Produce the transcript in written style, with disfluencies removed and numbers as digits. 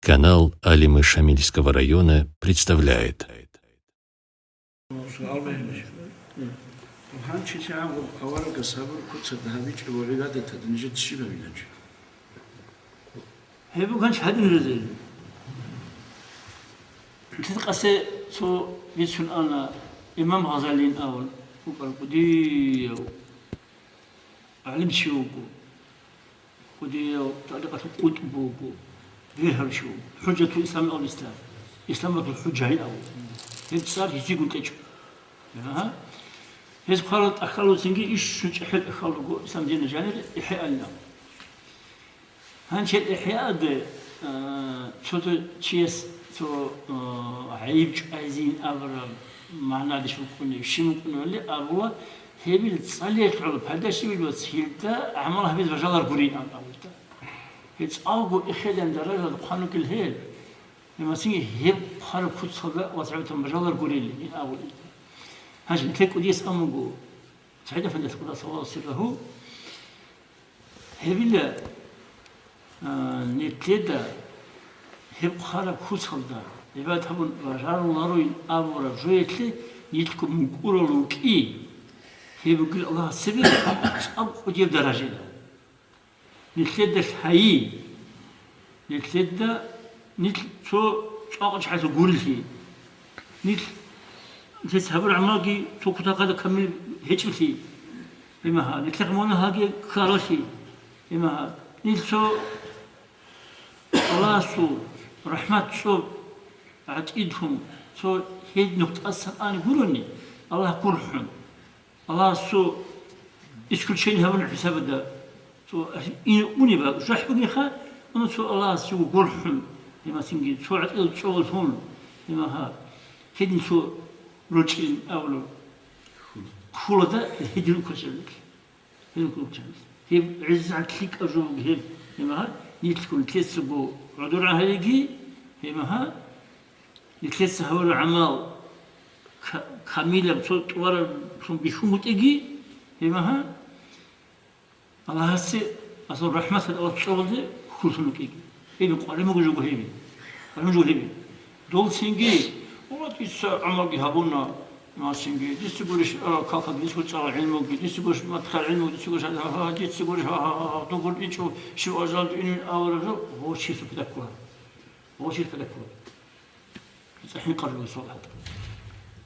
Канал Алимы Шамильского района представляет. إمام غزالين أول وقال ودي علم شوكو ودي طريقة قطبوكو غير شو حجة الإسلام أو الإسلام إسلام الحجة هي الأول هي صار يجيكم تجوا ها هي قالت أخلو سنجي إيش شو حل أخلو إسلام دين الجانب إحياء لنا هنشل إحياء ده شو تشيس شو عيب عايزين أبرا معناه شو كنا شو كنا اللي أبوه هي بالصالح على هذا الشيء بالوسيلة عملها بيد رجال قرين أولته هيت أبو إخدام درجة قانون كل هيل لما سيني هي قانون كل صدق وصعبة رجال قرين من أول هاش نتلك وديس أمجو سعيدة فندت كل صواب سره هي بلا نتلدا هي قانون كل صدق إذا تبون رجال ناروين أبو رجويتلي يتكم مقولونكي هي بقول الله سبب أب وجيب درجة نتلدا الحي نتلدا نتل شو أقعد حيث أقول لي نتل تسحب العماقي شو كنت قاعد أكمل هيك لي بما ها نتلقى مونا هاجي كارشي بما ها نتل شو الله شو رحمة شو عتيدهم شو هي نقطة أصلا أنا يقولوني الله كرهم الله سو إيش كل شيء هون الحساب ده سو إني بقى شو أحبني خا أنا سو الله سو كرهم لما سنجي سو عتيد سو هون لما ها كدي سو روتين أولو خلا ده هيدي الكوشنك هيدي الكوشنك هي عز عتلك أجوب هي لما ها نيتكون كيسبو عدور هايجي لما ها يكلس هو العمل كاملة بصوت ورا شو بيشومت إجي هما الله هسه أصل رحمة الله تصوّده خلصنا كيجي هيبي قارئ موجود هيبي موجود هيبي دول سينجي والله تيس عمل جهابونا ما سينجي تيسيقولش كافة تيسيقولش علمه تيسيقولش ما تخل علمه تيسيقولش ها تيسيقولش ها تقول إيشو شو أجل إني أول هو شيء في ذكره هو شيء في ذكره الحين قرروا الصوت هذا